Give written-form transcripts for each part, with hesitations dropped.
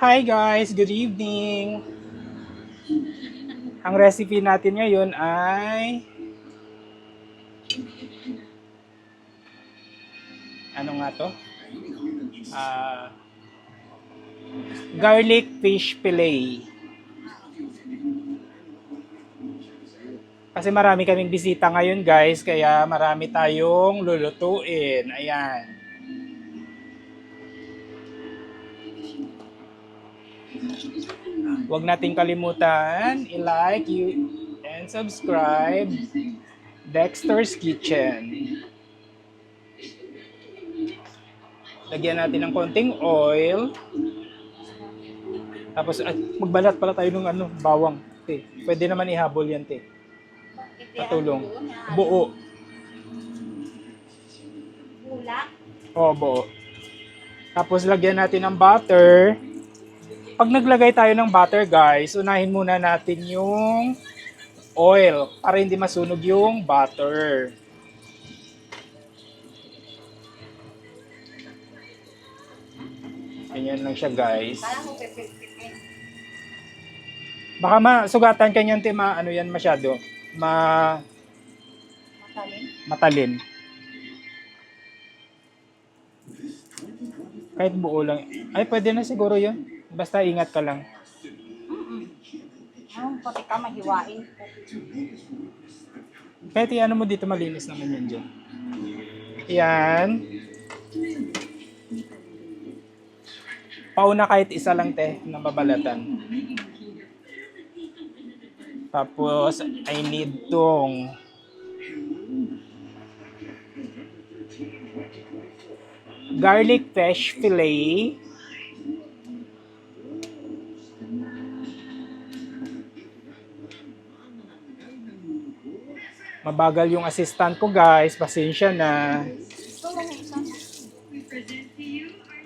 Hi guys, good evening. Ang recipe natin ngayon ay ano nga to? Ah, garlic fish fillet. Kasi marami kaming bisita ngayon guys, kaya marami tayong lulutuin. Ayan. Huwag nating kalimutan i-like and subscribe Dexter's Kitchen. Lagyan natin ng konting oil. Tapos magbalat pala tayo ng bawang. Te. Pwede naman ihabol yan, te. Patulong. Buo. Bulak. Oo, buo. Tapos lagyan natin ng butter. Pag naglagay tayo ng butter, guys, unahin muna natin yung oil para hindi masunog yung butter. Ganyan lang siya, guys. Parang ko pipipipin. Baka masugatan kanyan, te, ano yan masyado. Matalim. Matalim. Kahit buo lang. Ay, pwede na siguro yun. Basta ingat ka lang. Pati ka mahiwain. Kahit ano mo dito, malinis naman yan dyan. Yan. Pauna kahit isa lang, te, na babalatan. Tapos, I need tong garlic fish fillet. Mabagal yung assistant ko, guys. Pasensya na.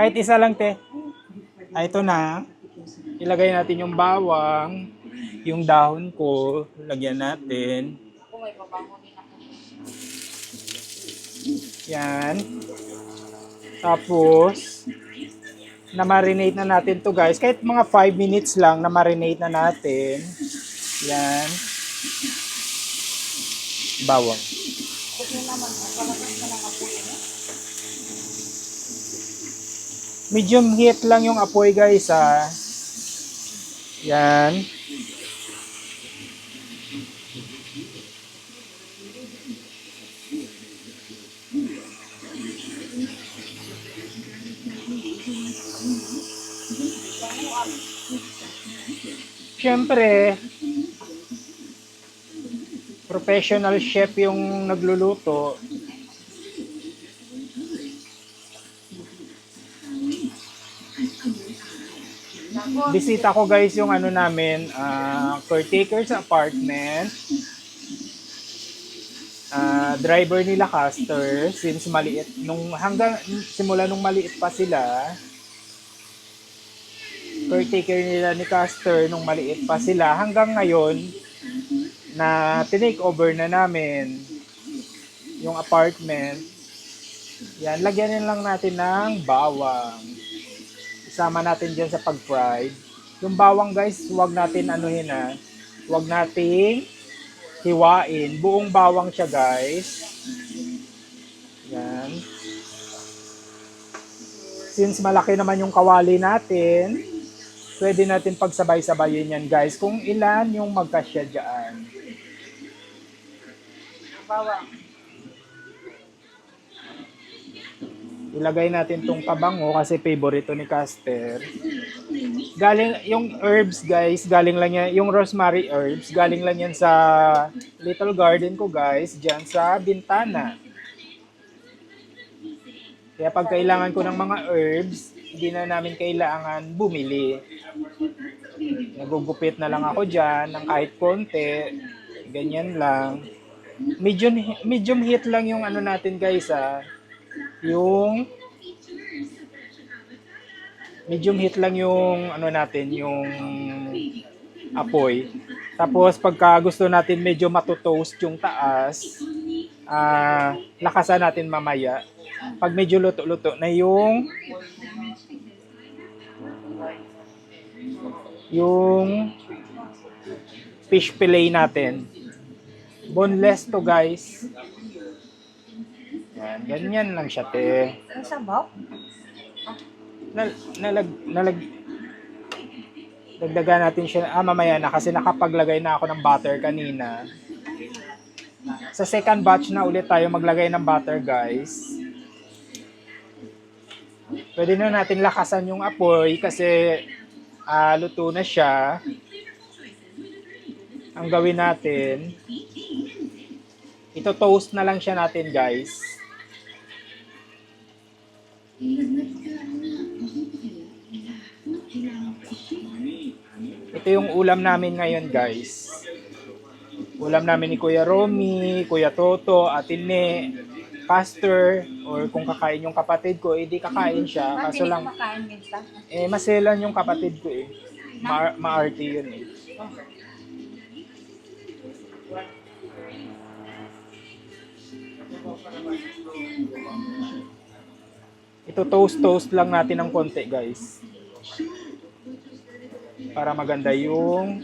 Kahit isa lang, te. Ito na. Ilagay natin yung bawang. Yung dahon ko. Lagyan natin. Ako may babango din ako. Yan. Tapos, na-marinate na natin to, guys. Kahit mga 5 minutes lang, na-marinate na natin. Yan. Bawang. Kasi naman, palabas na lang ako yun. Medium heat lang yung apoy, guys, ha. Yan. Siyempre, professional chef yung nagluluto. Bisita ko, guys, yung namin, caretaker sa apartment. Driver nila Caster since maliit hanggang simula nung maliit pa sila. Caretaker nila ni Caster nung maliit pa sila hanggang ngayon na tinake over na namin yung apartment. Yan, lagyan lang natin ng bawang. Isama natin dyan sa pag-fried. Yung bawang, guys, huwag natin huwag nating hiwain. Buong bawang siya, guys. Yan. Since malaki naman yung kawali natin, pwede natin pagsabay-sabayin yan, guys. Kung ilan yung magkasya dyan. Bawang. Ilagay natin tong pabango kasi favorito ni Caster. Galing yung herbs, guys, galing lang yan, yung rosemary herbs, galing lang yan sa little garden ko, guys, diyan sa bintana. Kaya pag kailangan ko ng mga herbs, hindi na namin kailangan bumili. Nagugupit na lang ako diyan ng kahit konti. Ganyan lang. Medium heat lang yung natin, guys, yung medium heat lang yung natin, yung apoy. Tapos pagka gusto natin medyo matutoast yung taas, lakasan natin mamaya. Pag medyo luto-luto na yung yung fish fillet natin. Boneless to guys. Yan, ganyan lang siya te. Ang sabaw? Dagdagan natin siya. Mamaya na kasi nakapaglagay na ako ng butter kanina. Sa second batch na ulit tayo maglagay ng butter guys. Pwede na natin lakasan yung apoy kasi luto na siya. Ang gawin natin, ito toast na lang siya natin guys. Ito yung ulam namin ngayon guys. Ulam namin ni Kuya Romy, Kuya Toto, Ate Ne, Pastor, or kung kakain yung kapatid ko, edi kakain siya. Bakit Kaso hindi lang, kumakain minsan? maselan yung kapatid ko eh. Maarte yun eh. Ito toast lang natin ng konti guys. Para maganda yung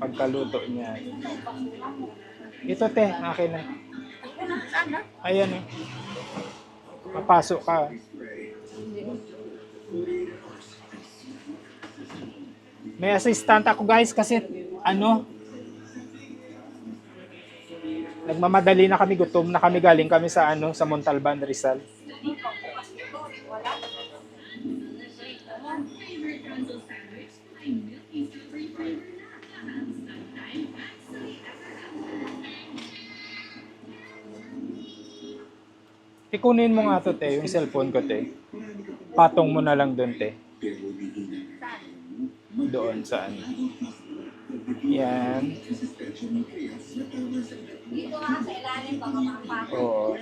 pagkaluto niya. Ito te, akin na. Ayan eh. Mapasok ka. May assistant ako guys kasi nagmamadali na kami, gutom na kami, galing kami sa sa Montalban, Rizal. Ikunin mo nga to te, yung cellphone ko te. Patong mo na lang doon te. Doon saan? Yan. Dito nga sa ilalim baka makapasok. Oo.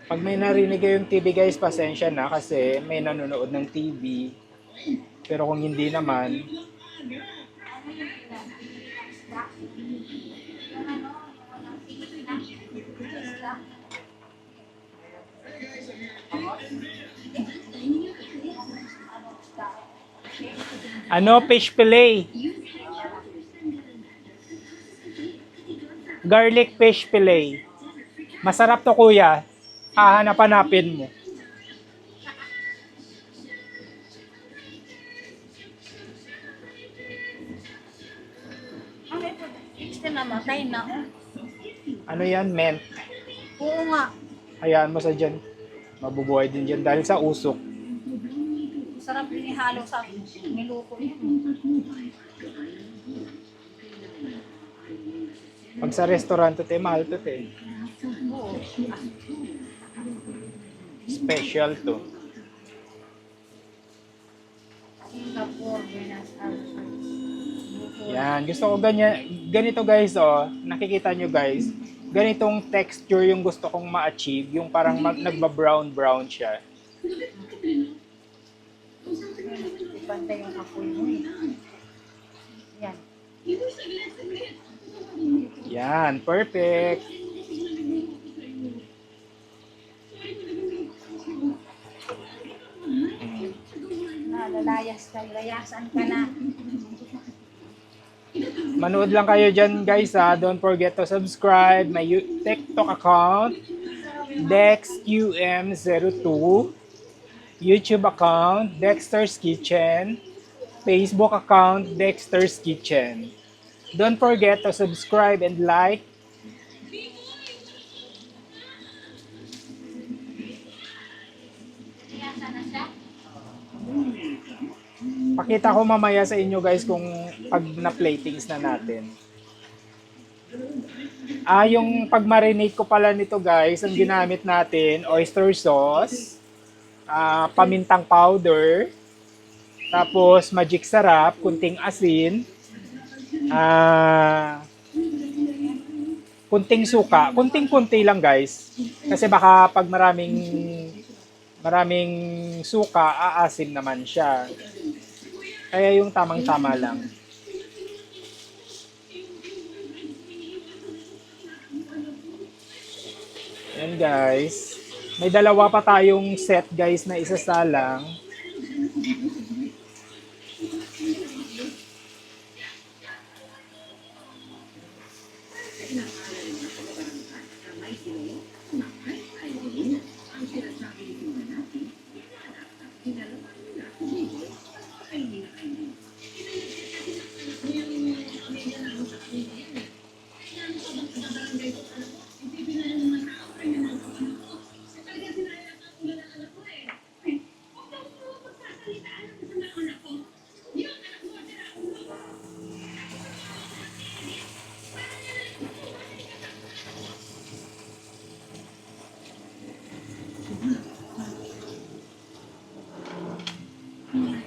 Pag may narinig kayong TV guys, pasensya na kasi may nanonood ng TV. Pero kung hindi naman, fish fillet. Garlic fish fillet. Masarap to kuya. Hahanap-hanapin mo. Ano ito? Extra namatay na. Ano yan? Mint. Oo nga. Hayaan mo sa dyan. Mabubuhay din dyan dahil sa usok. Sarap din ihalo sa niluto niya. Pag sa restaurant to te, mahal to te. Oo. Special to. Singapore, Buenos Aires. Yan. Gusto ko ganito guys oh. Nakikita nyo guys. Ganitong texture yung gusto kong ma-achieve. Yung parang nagba-brown siya. Ipanda yung apoy mo eh. Yan. Yan. Perfect. Layasan ka na. Manood lang kayo dyan guys ha. Don't forget to subscribe my TikTok account DexQM02, YouTube account Dexter's Kitchen, Facebook account Dexter's Kitchen. Don't forget to subscribe and like. Pakita ko mamaya sa inyo guys kung pag na-platings na natin. Yung pag-marinate ko pala nito guys, ang ginamit natin, oyster sauce, pamintang powder, tapos magic sarap, kunting asin, kunting suka, kunting-kunti lang guys. Kasi baka pag maraming suka, aasim naman siya. Kaya yung tamang-tama lang. Yan guys. May dalawa pa tayong set guys na isasalang.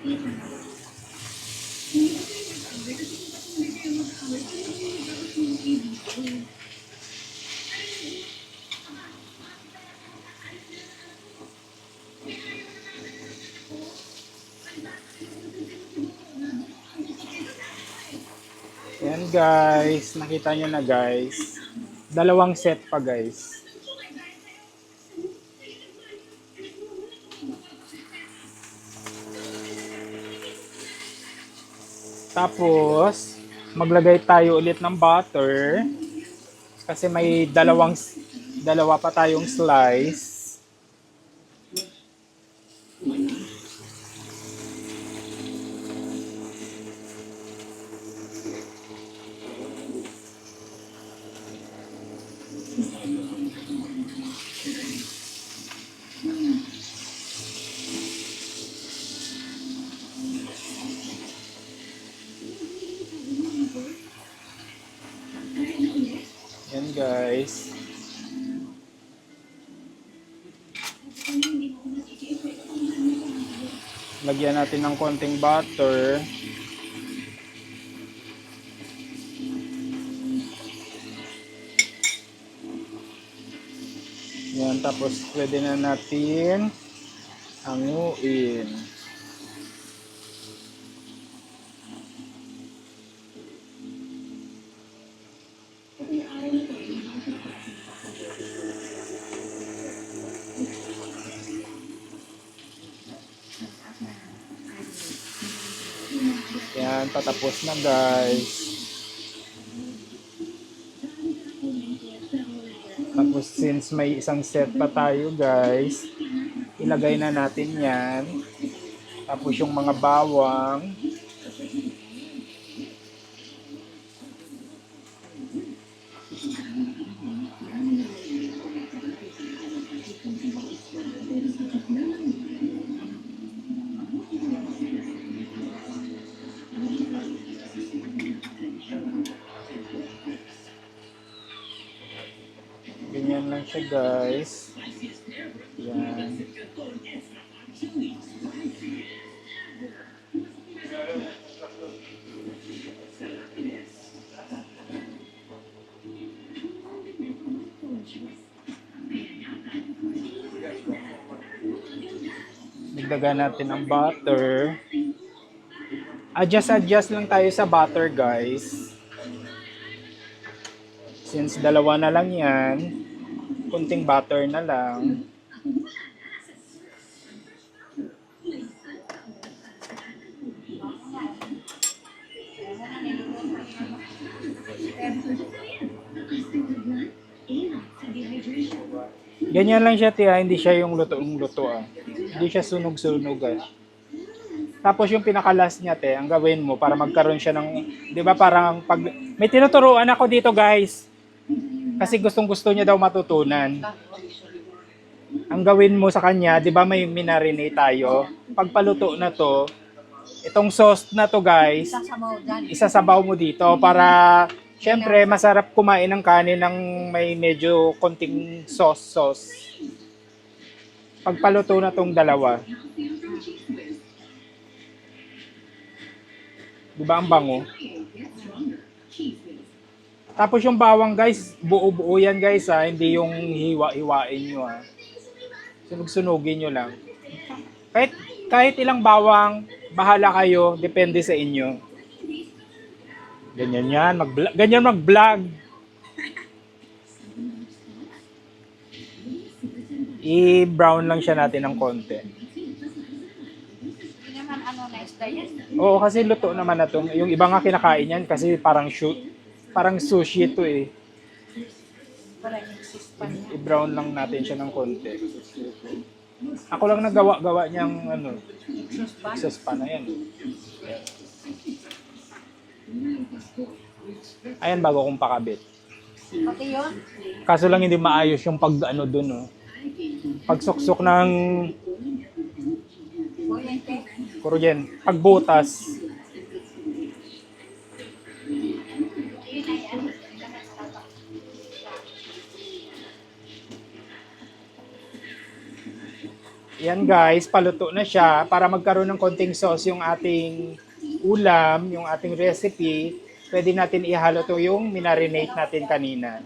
Yan guys, nakita nyo na guys. Dalawang set pa guys. Tapos, maglagay tayo ulit ng butter. Kasi may dalawa pa tayong slice. Yan guys. Lagyan natin ng konting butter. Yan, tapos pwede na natin hanguin. Yan, patapos na guys. Tapos since may isang set pa tayo guys, ilagay na natin yan. Tapos yung mga bawang. Ganyan lang siya guys. Yan. Dagdagan natin ang butter. Adjust lang tayo sa butter guys. Since dalawa na lang yan, kunting butter na lang. Ganyan lang siya tiya, hindi siya yung luto ah. Hindi siya sunog-sunog ah. Tapos yung pinakalas niya te, ang gawin mo para magkaroon siya ng, 'di ba parang pag may tinuturuan ako dito guys. Kasi gustong-gusto niya daw matutunan. Ang gawin mo sa kanya, 'di ba may minarinate tayo? Pagpaluto na 'to, itong sauce na 'to guys, Sasabaw dyan. isasabaw mo dito para syempre masarap kumain ng kanin ng may medyo konting sauce. Pagpaluto na 'tong dalawa. 'Di ba ang bango? Tapos yung bawang guys, buo-buo yan guys ha, hindi yung hiwa-hiwain nyo ha. Sunog-sunugin nyo lang. Kahit ilang bawang, bahala kayo, depende sa inyo. Ganyan yan, ganyan mag-vlog. I-brown lang siya natin ng konti. Hindi naman na yan. Oo, kasi luto naman na to. Yung iba nga kinakain yan kasi parang sushi ito eh. Wala yung sispan niya. I-brown lang natin siya ng konti. Ako lang nagawa niyang Suspan? saucepan na yan. Ayan bago kong pakabit. Pati yun? Kaso lang hindi maayos yung dun oh. Pagsuksok ng Kuryente. kuryente, pagbutas. Yan guys, paluto na siya para magkaroon ng konting sauce yung ating ulam, yung ating recipe. Pwede natin ihalo to yung minarinate natin kanina.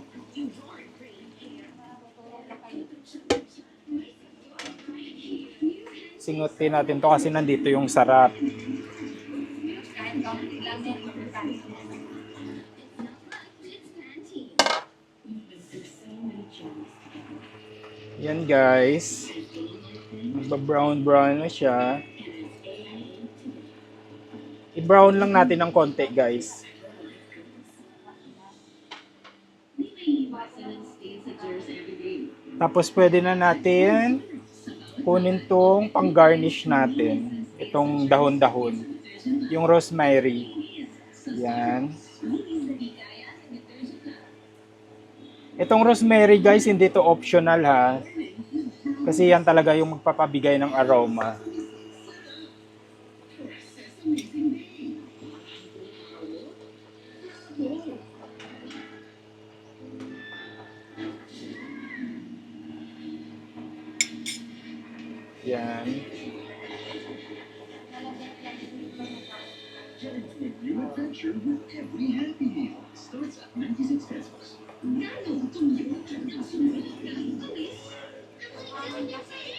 Singutin natin to kasi nandito yung sarap. Kahit kaunti lang yan. Yan guys. Magba-brown na siya. I-brown lang natin ng konti guys. Tapos pwede na natin kunin tong pang-garnish natin. Itong dahon-dahon. Yung rosemary. Yan. Itong rosemary guys, hindi to optional ha. Kasi yan talaga yung magpapabigay ng aroma. Yan. New adventure with every Happy Meal. Starts at 96 pesos.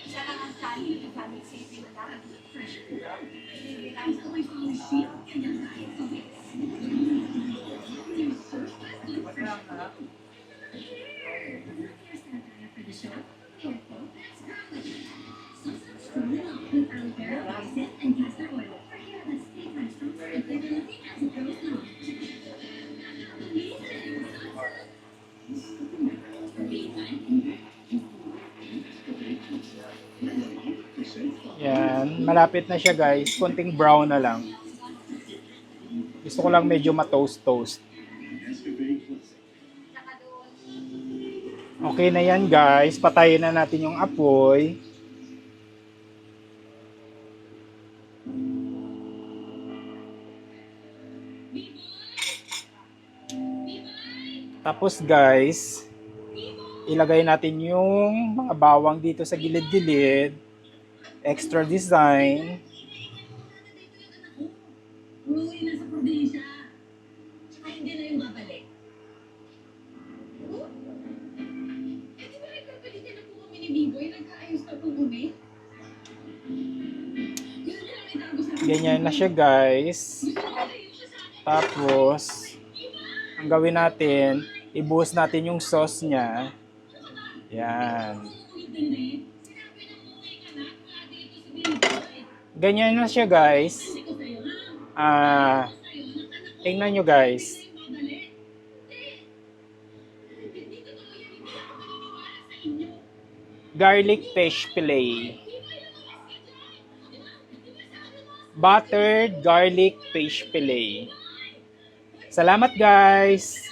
Isa lang ang Sunny City na lang. Yan. Malapit na siya guys. Konting brown na lang. Gusto ko lang medyo ma-toast-toast. Okay na yan guys. Patayin na natin yung apoy. Tapos guys, ilagay natin yung mga bawang dito sa gilid-gilid. Extra design. Umuwi na sa probinsya. Tsaka hindi na yung babalik. Oh? Eh, di ba nagpapalitan na po kami ni Biboy? Nagkaayos na po kami? Gusto niyo na may tago sa Ganyan na siya guys. Tapos, ang gawin natin, ibuhos natin yung sauce niya. Yan. Ganyan na siya guys. Tingnan nyo guys. Garlic fish fillet. Buttered garlic fish fillet. Salamat guys!